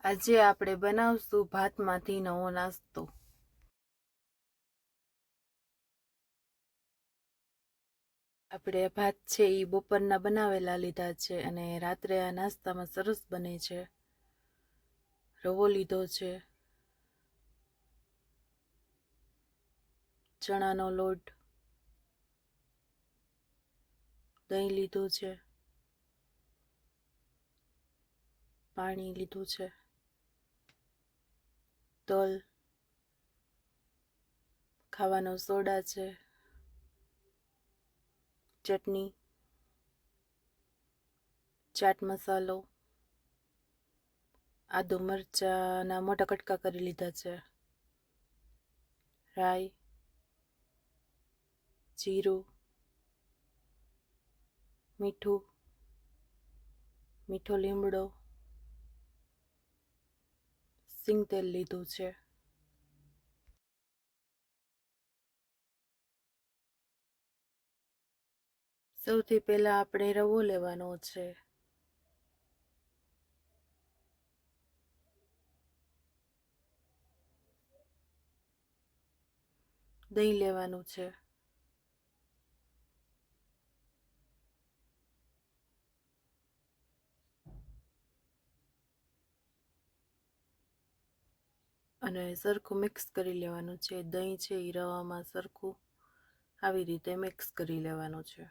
આજે આપણે બનાવશું ભાતમાંથી નવો નાસ્તો. આપણે ભાત છે એ બપોરના બનાવેલા લીધા છે અને રાત્રે આ નાસ્તામાં સરસ બને છે. રવો લીધો છે, ચણાનો લોટ, દહીં લીધું છે, પાણી લીધું છે, તલ, ખાવાનો સોડા છે, ચટણી, ચાટ મસાલો, આદુ મરચાંના મોટા કટકા કરી લીધા છે, રાઈ, જીરું, મીઠું, મીઠો લીમડો, સિંગ તેલ લીધું છે. સૌથી પહેલા આપણે રવો લેવાનો છે. દહીં લેવાનું છે, અને સરખું મિક્સ કરી લેવાનું છે. દહીં છે એ રવામાં સરખું આવી રીતે મિક્સ કરી લેવાનું છે.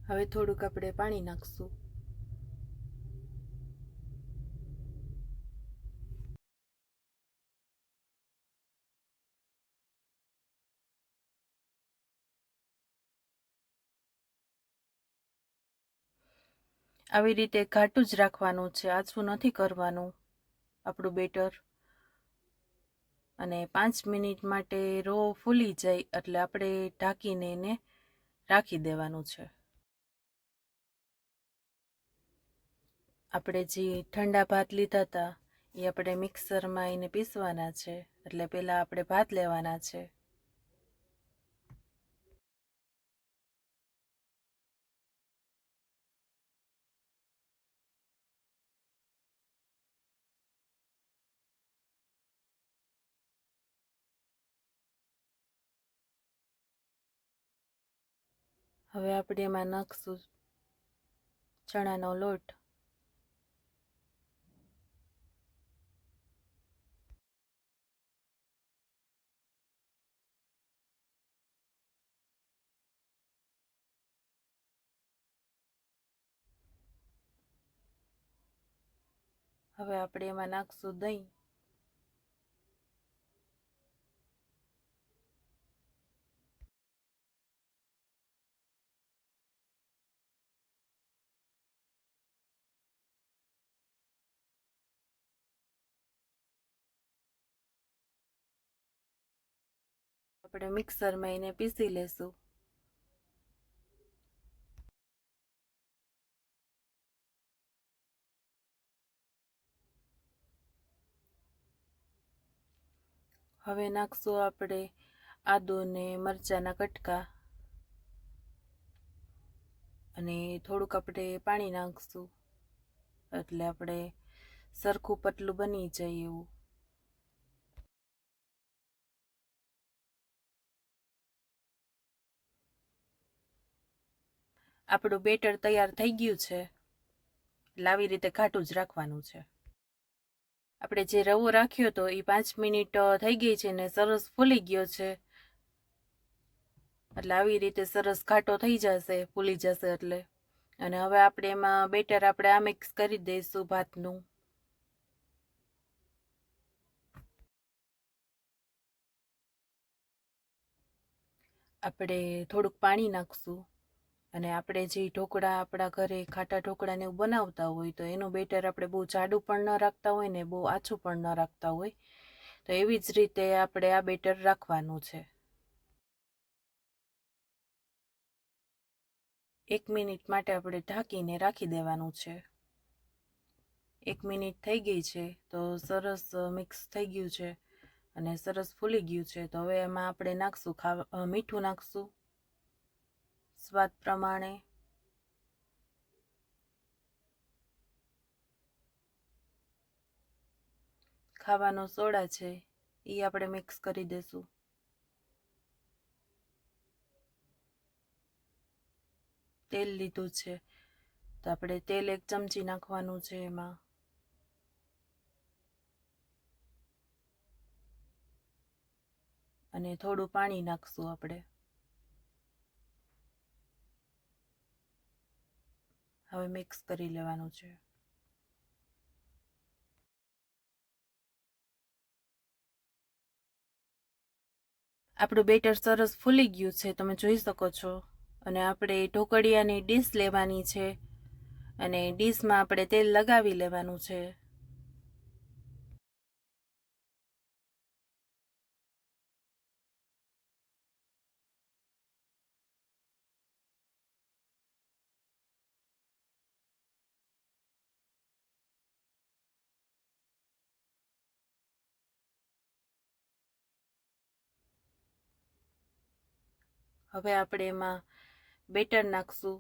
હવે થોડુંક આપણે પાણી નાખશું. આવી રીતે ઘાટું જ રાખવાનું છે, આછું નથી કરવાનું આપણું બેટર. અને 5 મિનિટ માટે રો ફૂલી જાય એટલે આપણે ઢાંકીને એને રાખી દેવાનું છે. આપણે જે ઠંડા ભાત લીધા હતા એ આપણે મિક્સરમાં એને પીસવાના છે. એટલે પહેલાં આપણે ભાત લેવાના છે. હવે આપણે એમાં નાખશું ચણાનો લોટ, હવે આપણે એમાં નાખશું દહીં, આપણે મિક્સરમાં એને પીસી લેશું. હવે નાખશું આપણે આદુ ને મરચાંના કટકા અને થોડુંક આપણે પાણી નાખશું એટલે આપણે સરખું પતલું બની જાય એવું. આપણું બેટર તૈયાર થઈ ગયું છે. એટલે આવી રીતે ઘાટું જ રાખવાનું છે. આપણે જે રવો રાખ્યો હતો એ 5 મિનિટ થઈ ગઈ છે ને સરસ ફૂલી ગયો છે. એટલે આવી રીતે સરસ ઘાટો થઈ જશે, ફૂલી જશે એટલે. અને હવે આપણે એમાં બેટર આપણે આ મિક્સ કરી દઈશું ભાતનું. આપણે થોડુંક પાણી નાખશું અને આપણે જે ઢોકળા આપણા ઘરે ખાટા ઢોકળાને એવું બનાવતા હોય તો એનું બેટર આપણે બહુ જાડું પણ ન રાખતા હોય ને બહુ આછું પણ ન રાખતા હોય, તો એવી જ રીતે આપણે આ બેટર રાખવાનું છે. 1 મિનિટ માટે આપણે ઢાંકીને રાખી દેવાનું છે. 1 મિનિટ થઈ ગઈ છે તો સરસ મિક્સ થઈ ગયું છે અને સરસ ફૂલી ગયું છે. તો હવે એમાં આપણે નાખશું મીઠું નાખશું સ્વાદ પ્રમાણે, ખાવાનો સોડા છે એ આપણે મિક્સ કરી દેશું. તેલ લીધું છે તો આપણે તેલ 1 ચમચી નાખવાનું છે એમાં. અને થોડું પાણી નાખશું આપણે. હવે મિક્સ કરી લેવાનું છે. આપણું બેટર સરસ ફૂલી ગયું છે, તમે જોઈ શકો છો. અને આપણે ઢોકળિયાની ડીશ લેવાની છે અને ડીશમાં આપણે તેલ લગાવી લેવાનું છે. હવે આપણે એમાં બેટર નાખશું.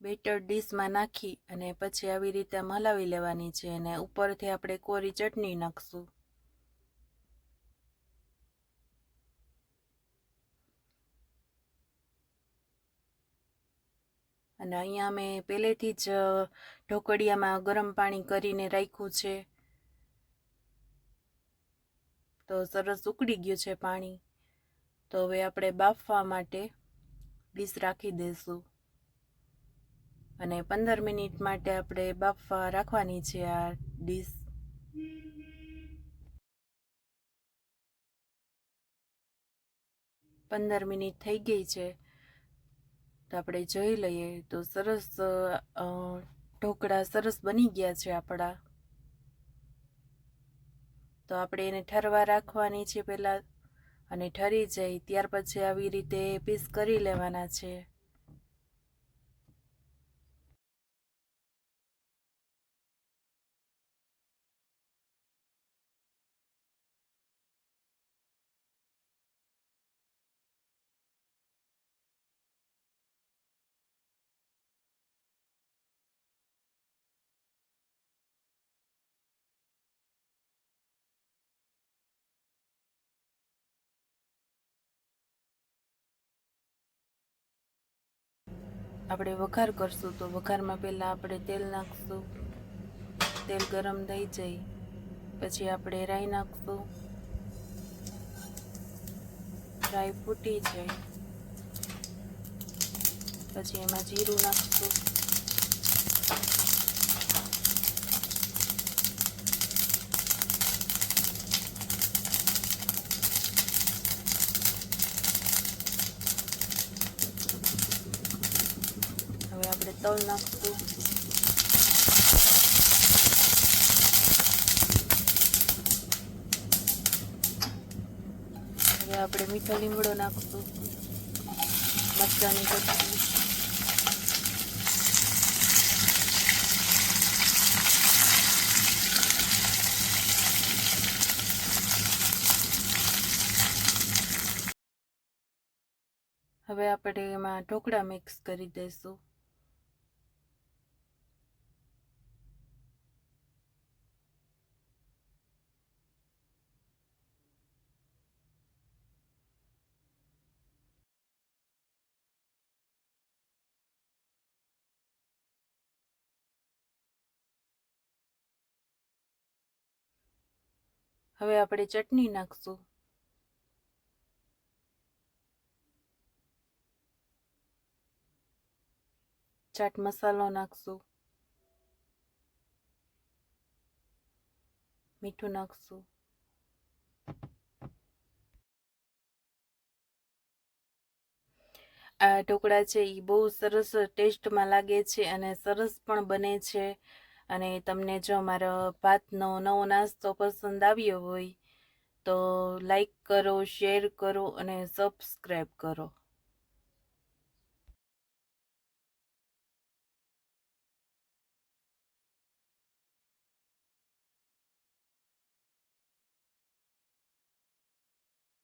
બેટર ડીશમાં નાખી અને પછી આવી રીતે આમ હલાવી લેવાની છે અને ઉપરથી આપણે કોરી ચટણી નાખશું. અને અહીંયા મેં પહેલેથી જ ઢોકળિયામાં ગરમ પાણી કરીને રાખ્યું છે, તો સરસ ઉકળી ગયું છે પાણી. તો હવે આપણે બાફવા માટે ડીશ રાખી દઈશું અને 15 મિનિટ માટે આપણે બાફવા રાખવાની છે આ ડીશ. 15 મિનિટ થઈ ગઈ છે તો આપણે જોઈ લઈએ તો સરસ ઢોકળા સરસ બની ગયા છે આપણા. તો આપણે એને ઠરવા રાખવાની છે પહેલાં, અને ઠરી જાય ત્યાર પછી આવી રીતે પીસ કરી લેવાના છે. આપણે વઘાર કરશું તો વઘારમાં પહેલાં આપણે તેલ નાખશું. તેલ ગરમ થઈ જાય પછી આપણે રાઈ નાખશું. રાઈ ફૂટી જાય પછી એમાં જીરું નાખશું. હવે આપણે તલ નાખશું. હવે આપણે મીઠો લીમડો નાખશું. મરચાંની ચટણી, હવે આપણે એમાં ઢોકળા મિક્સ કરી દઈશું. હવે આપણે ચટણી નાખશું. ચાટ મસાલો નાખશું, મીઠું નાખશું, આ ઢોકળા છે એ બહુ સરસ ટેસ્ટમાં લાગે છે અને સરસ પણ બને છે. અને તમને જો મારો ભાતનો નવો નાસ્તો પસંદ આવ્યો હોય તો લાઈક કરો, શેર કરો અને સબસ્ક્રાઈબ કરો.